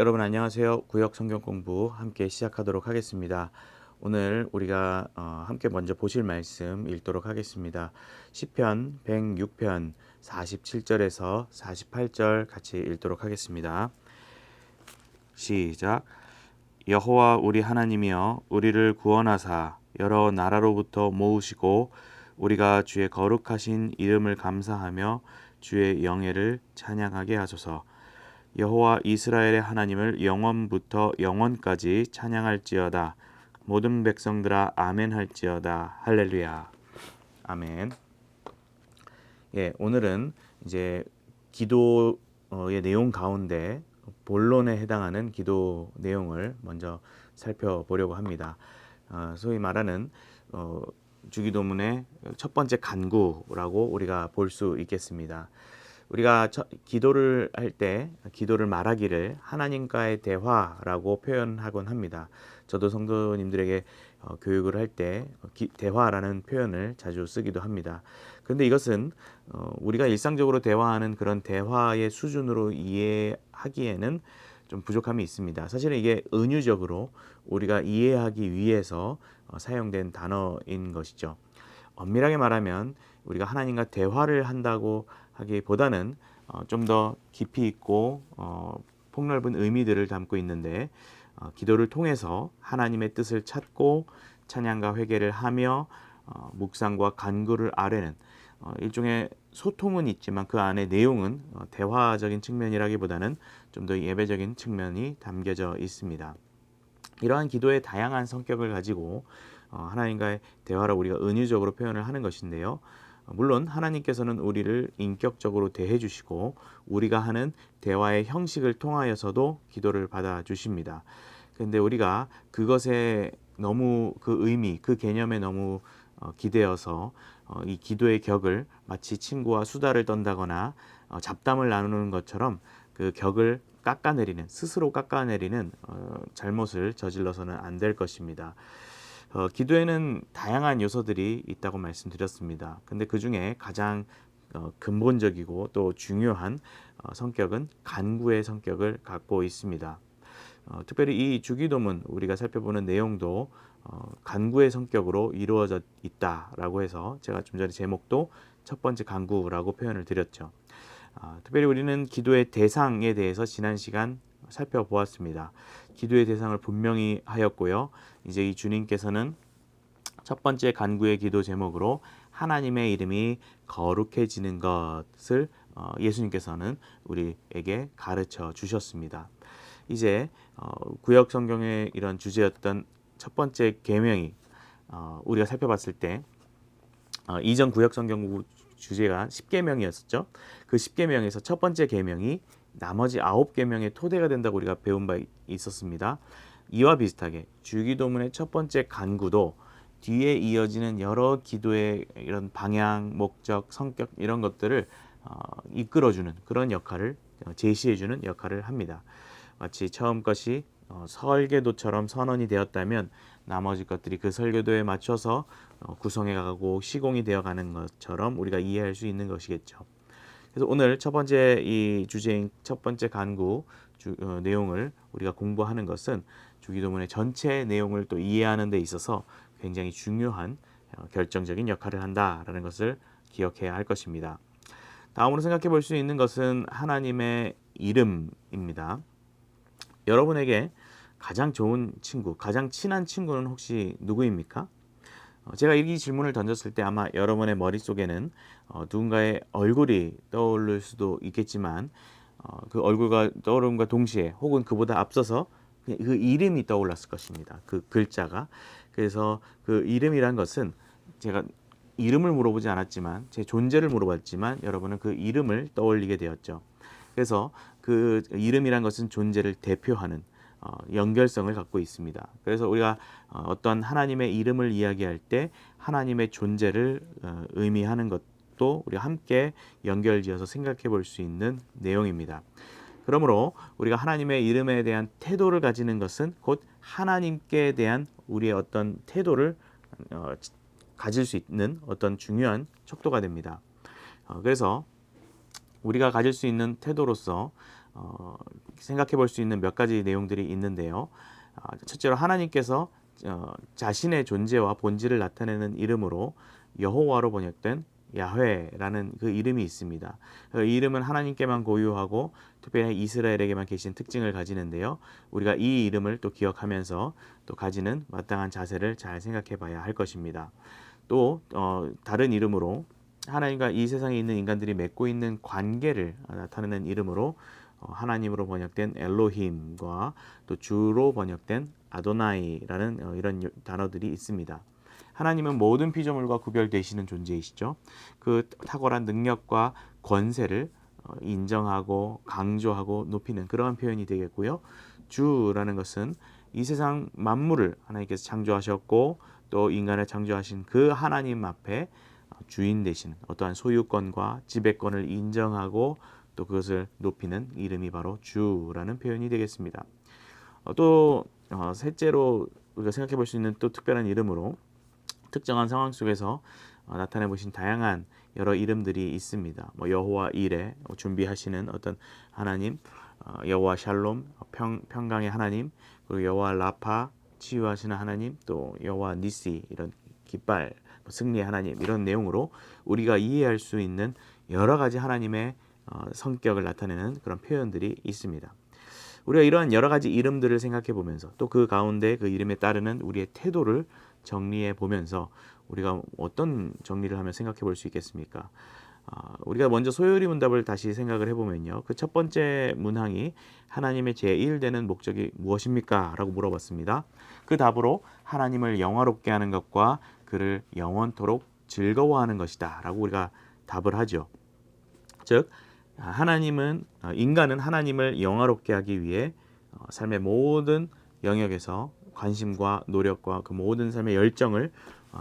여러분 안녕하세요. 구역 성경 공부 함께 시작하도록 하겠습니다. 오늘 우리가 함께 먼저 보실 말씀 읽도록 하겠습니다. 시편 106편 47절에서 48절 같이 읽도록 하겠습니다. 시작. 여호와 우리 하나님이여 우리를 구원하사 여러 나라로부터 모으시고 우리가 주의 거룩하신 이름을 감사하며 주의 영예를 찬양하게 하소서. 여호와 이스라엘의 하나님을 영원부터 영원까지 찬양할지어다. 모든 백성들아 아멘 할지어다. 할렐루야. 아멘. 예, 오늘은 이제 기도의 내용 가운데 본론에 해당하는 기도 내용을 먼저 살펴보려고 합니다. 소위 말하는 주기도문의 첫 번째 간구라고 우리가 볼 수 있겠습니다. 우리가 기도를 할 때 기도를 말하기를 하나님과의 대화라고 표현하곤 합니다. 저도 성도님들에게 교육을 할 때 대화라는 표현을 자주 쓰기도 합니다. 그런데 이것은 우리가 일상적으로 대화하는 그런 대화의 수준으로 이해하기에는 좀 부족함이 있습니다. 사실은 이게 은유적으로 우리가 이해하기 위해서 사용된 단어인 것이죠. 엄밀하게 말하면 우리가 하나님과 대화를 한다고 하기보다는 좀 더 깊이 있고 폭넓은 의미들을 담고 있는데 기도를 통해서 하나님의 뜻을 찾고 찬양과 회개를 하며 묵상과 간구를 아뢰는 일종의 소통은 있지만 그 안에 내용은 대화적인 측면이라기보다는 좀 더 예배적인 측면이 담겨져 있습니다. 이러한 기도의 다양한 성격을 가지고 하나님과의 대화를 우리가 은유적으로 표현을 하는 것인데요. 물론 하나님께서는 우리를 인격적으로 대해 주시고 우리가 하는 대화의 형식을 통하여서도 기도를 받아 주십니다. 그런데 우리가 그것에 너무 그 의미, 그 개념에 너무 기대어서 이 기도의 격을 마치 친구와 수다를 떤다거나 잡담을 나누는 것처럼 그 격을 깎아내리는, 스스로 깎아내리는 잘못을 저질러서는 안 될 것입니다. 기도에는 다양한 요소들이 있다고 말씀드렸습니다. 근데 그 중에 가장 근본적이고 또 중요한 성격은 간구의 성격을 갖고 있습니다. 특별히 이 주기도문 우리가 살펴보는 내용도 간구의 성격으로 이루어져 있다라고 해서 제가 좀 전에 제목도 첫 번째 간구라고 표현을 드렸죠. 특별히 우리는 기도의 대상에 대해서 지난 시간 살펴보았습니다. 기도의 대상을 분명히 하였고요. 이제 이 주님께서는 첫 번째 간구의 기도 제목으로 하나님의 이름이 거룩해지는 것을 예수님께서는 우리에게 가르쳐 주셨습니다. 이제 구역 성경의 이런 주제였던 첫 번째 계명이 우리가 살펴봤을 때 이전 구역 성경 주제가 10계명이었었죠. 그 10계명에서 첫 번째 계명이 나머지 9계명의 토대가 된다고 우리가 배운 바 있었습니다. 이와 비슷하게 주기도문의 첫 번째 간구도 뒤에 이어지는 여러 기도의 이런 방향, 목적, 성격 이런 것들을 이끌어주는 그런 역할을 제시해주는 역할을 합니다. 마치 처음 것이 설계도처럼 선언이 되었다면 나머지 것들이 그 설계도에 맞춰서 구성해 가고 시공이 되어 가는 것처럼 우리가 이해할 수 있는 것이겠죠. 그래서 오늘 첫 번째 이 주제인 첫 번째 간구 내용을 우리가 공부하는 것은 주기도문의 전체 내용을 또 이해하는 데 있어서 굉장히 중요한 결정적인 역할을 한다라는 것을 기억해야 할 것입니다. 다음으로 생각해 볼 수 있는 것은 하나님의 이름입니다. 여러분에게 가장 좋은 친구, 가장 친한 친구는 혹시 누구입니까? 제가 이 질문을 던졌을 때 아마 여러분의 머릿속에는 누군가의 얼굴이 떠오를 수도 있겠지만 그 얼굴과 떠오름과 동시에 혹은 그보다 앞서서 그냥 그 이름이 떠올랐을 것입니다. 그 글자가. 그래서 그 이름이란 것은 제가 이름을 물어보지 않았지만 제 존재를 물어봤지만 여러분은 그 이름을 떠올리게 되었죠. 그래서 그 이름이란 것은 존재를 대표하는 연결성을 갖고 있습니다. 그래서 우리가 어떤 하나님의 이름을 이야기할 때 하나님의 존재를 의미하는 것도 우리가 함께 연결지어서 생각해 볼 수 있는 내용입니다. 그러므로 우리가 하나님의 이름에 대한 태도를 가지는 것은 곧 하나님께 대한 우리의 어떤 태도를 가질 수 있는 어떤 중요한 척도가 됩니다. 그래서 우리가 가질 수 있는 태도로서 생각해 볼 수 있는 몇 가지 내용들이 있는데요. 첫째로 하나님께서 자신의 존재와 본질을 나타내는 이름으로 여호와로 번역된 야훼라는 그 이름이 있습니다. 이 이름은 하나님께만 고유하고 특별히 이스라엘에게만 계신 특징을 가지는데요. 우리가 이 이름을 또 기억하면서 또 가지는 마땅한 자세를 잘 생각해 봐야 할 것입니다. 또 다른 이름으로 하나님과 이 세상에 있는 인간들이 맺고 있는 관계를 나타내는 이름으로 하나님으로 번역된 엘로힘과 또 주로 번역된 아도나이라는 이런 단어들이 있습니다. 하나님은 모든 피조물과 구별되시는 존재이시죠. 그 탁월한 능력과 권세를 인정하고 강조하고 높이는 그러한 표현이 되겠고요. 주라는 것은 이 세상 만물을 하나님께서 창조하셨고 또 인간을 창조하신 그 하나님 앞에 주인 되시는 어떠한 소유권과 지배권을 인정하고 또 그것을 높이는 이름이 바로 주라는 표현이 되겠습니다. 또 셋째로 우리가 생각해 볼 수 있는 또 특별한 이름으로 특정한 상황 속에서 나타내 보신 다양한 여러 이름들이 있습니다. 여호와 이레 준비하시는 어떤 하나님, 여호와 샬롬 평강의 하나님, 그리고 여호와 라파 치유하시는 하나님, 또 여호와 니시 이런 깃발 승리의 하나님 이런 내용으로 우리가 이해할 수 있는 여러 가지 하나님의 성격을 나타내는 그런 표현들이 있습니다. 우리가 이러한 여러 가지 이름들을 생각해 보면서 또 그 가운데 그 이름에 따르는 우리의 태도를 정리해 보면서 우리가 어떤 정리를 하면 생각해 볼 수 있겠습니까? 우리가 먼저 소요리 문답을 다시 생각을 해보면요. 그 첫 번째 문항이 하나님의 제1되는 목적이 무엇입니까? 라고 물어봤습니다. 그 답으로 하나님을 영화롭게 하는 것과 그를 영원토록 즐거워하는 것이다 라고 우리가 답을 하죠. 즉 인간은 하나님을 영화롭게 하기 위해 삶의 모든 영역에서 관심과 노력과 그 모든 삶의 열정을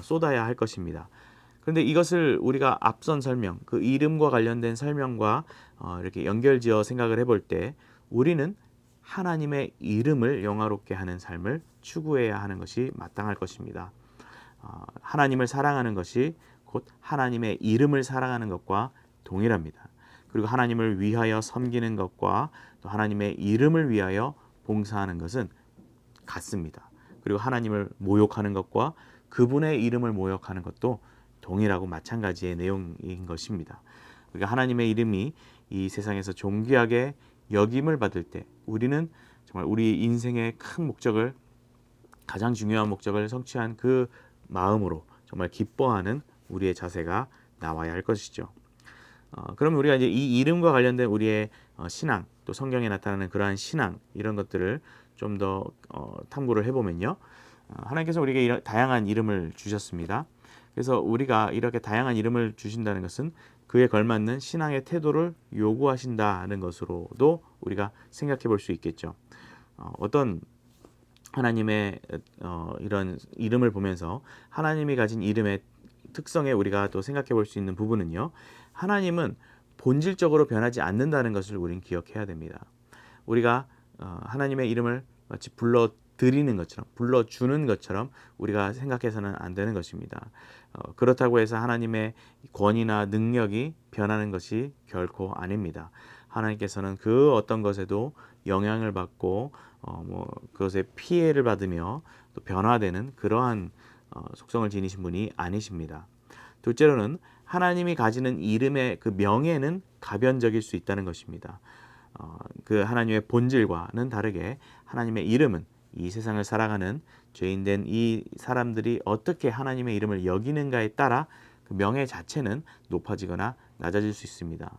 쏟아야 할 것입니다. 그런데 이것을 우리가 앞선 설명, 그 이름과 관련된 설명과 이렇게 연결지어 생각을 해볼 때 우리는 하나님의 이름을 영화롭게 하는 삶을 추구해야 하는 것이 마땅할 것입니다. 하나님을 사랑하는 것이 곧 하나님의 이름을 사랑하는 것과 동일합니다. 그리고 하나님을 위하여 섬기는 것과 또 하나님의 이름을 위하여 봉사하는 것은 같습니다. 그리고 하나님을 모욕하는 것과 그분의 이름을 모욕하는 것도 동일하고 마찬가지의 내용인 것입니다. 그러니까 하나님의 이름이 이 세상에서 존귀하게 여김을 받을 때 우리는 정말 우리 인생의 큰 목적을 가장 중요한 목적을 성취한 그 마음으로 정말 기뻐하는 우리의 자세가 나와야 할 것이죠. 그러면 우리가 이제 이 이름과 관련된 우리의 신앙 또 성경에 나타나는 그러한 신앙 이런 것들을 좀 더 탐구를 해보면요. 하나님께서 우리에게 다양한 이름을 주셨습니다. 그래서 우리가 이렇게 다양한 이름을 주신다는 것은 그에 걸맞는 신앙의 태도를 요구하신다는 것으로도 우리가 생각해 볼 수 있겠죠. 어떤 하나님의 이런 이름을 보면서 하나님이 가진 이름의 특성에 우리가 또 생각해 볼 수 있는 부분은요. 하나님은 본질적으로 변하지 않는다는 것을 우리는 기억해야 됩니다. 우리가 하나님의 이름을 마치 불러드리는 것처럼 불러주는 것처럼 우리가 생각해서는 안 되는 것입니다. 그렇다고 해서 하나님의 권위나 능력이 변하는 것이 결코 아닙니다. 하나님께서는 그 어떤 것에도 영향을 받고 그것에 피해를 받으며 또 변화되는 그러한 속성을 지니신 분이 아니십니다. 둘째로는 하나님이 가지는 이름의 그 명예는 가변적일 수 있다는 것입니다. 그 하나님의 본질과는 다르게 하나님의 이름은 이 세상을 살아가는 죄인된 이 사람들이 어떻게 하나님의 이름을 여기는가에 따라 그 명예 자체는 높아지거나 낮아질 수 있습니다.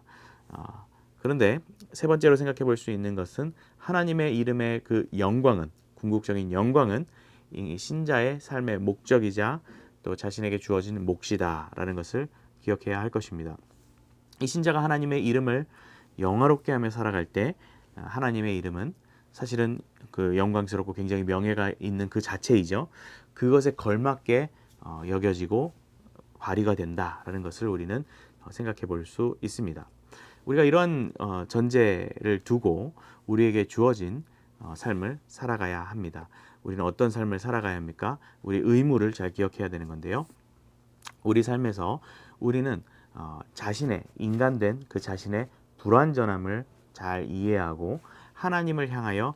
그런데 세 번째로 생각해 볼 수 있는 것은 하나님의 이름의 그 영광은 궁극적인 영광은 이 신자의 삶의 목적이자 또 자신에게 주어진 몫이다라는 것을 기억해야 할 것입니다. 이 신자가 하나님의 이름을 영화롭게 하며 살아갈 때 하나님의 이름은 사실은 그 영광스럽고 굉장히 명예가 있는 그 자체이죠. 그것에 걸맞게 여겨지고 발휘가 된다라는 것을 우리는 생각해 볼 수 있습니다. 우리가 이러한 전제를 두고 우리에게 주어진 삶을 살아가야 합니다. 우리는 어떤 삶을 살아가야 합니까? 우리 의무를 잘 기억해야 되는 건데요. 우리 삶에서 우리는 자신의 인간된 그 자신의 불완전함을 잘 이해하고 하나님을 향하여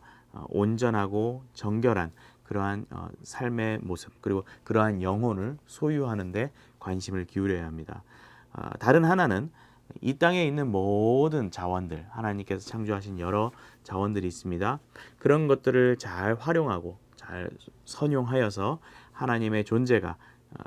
온전하고 정결한 그러한 삶의 모습 그리고 그러한 영혼을 소유하는 데 관심을 기울여야 합니다. 다른 하나는 이 땅에 있는 모든 자원들, 하나님께서 창조하신 여러 자원들이 있습니다. 그런 것들을 잘 활용하고 잘 선용하여서 하나님의 존재가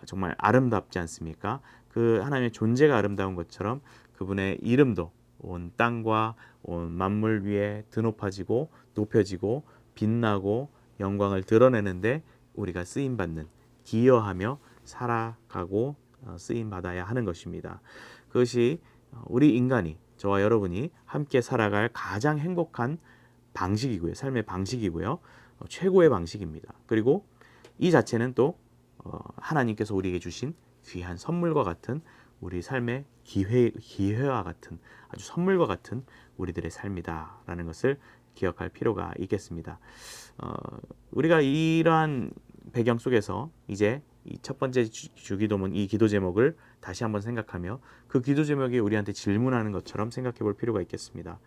정말 아름답지 않습니까? 그 하나님의 존재가 아름다운 것처럼 그분의 이름도 온 땅과 온 만물 위에 드높아지고 높여지고 빛나고 영광을 드러내는데 우리가 쓰임받는, 기여하며 살아가고 쓰임받아야 하는 것입니다. 그것이 우리 인간이, 저와 여러분이 함께 살아갈 가장 행복한 방식이고요. 삶의 방식이고요. 최고의 방식입니다. 그리고 이 자체는 또 하나님께서 우리에게 주신 귀한 선물과 같은 우리 삶의 기회와 같은 아주 선물과 같은 우리들의 삶이다라는 것을 기억할 필요가 있겠습니다. 우리가 이러한 배경 속에서 이제 이 첫 번째 주기도문 이 기도 제목을 다시 한번 생각하며 그 기도 제목이 우리한테 질문하는 것처럼 생각해 볼 필요가 있겠습니다.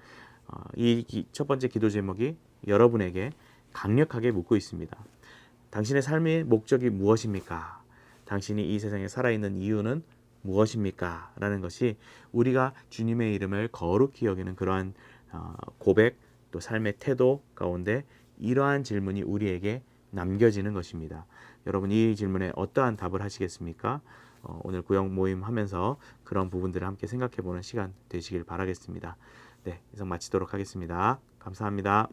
이 첫 번째 기도 제목이 여러분에게 강력하게 묻고 있습니다. 당신의 삶의 목적이 무엇입니까? 당신이 이 세상에 살아있는 이유는 무엇입니까? 라는 것이 우리가 주님의 이름을 거룩히 여기는 그러한 고백 또 삶의 태도 가운데 이러한 질문이 우리에게 남겨지는 것입니다. 여러분 이 질문에 어떠한 답을 하시겠습니까? 오늘 구역 모임 하면서 그런 부분들을 함께 생각해 보는 시간 되시길 바라겠습니다. 네, 이상 마치도록 하겠습니다. 감사합니다.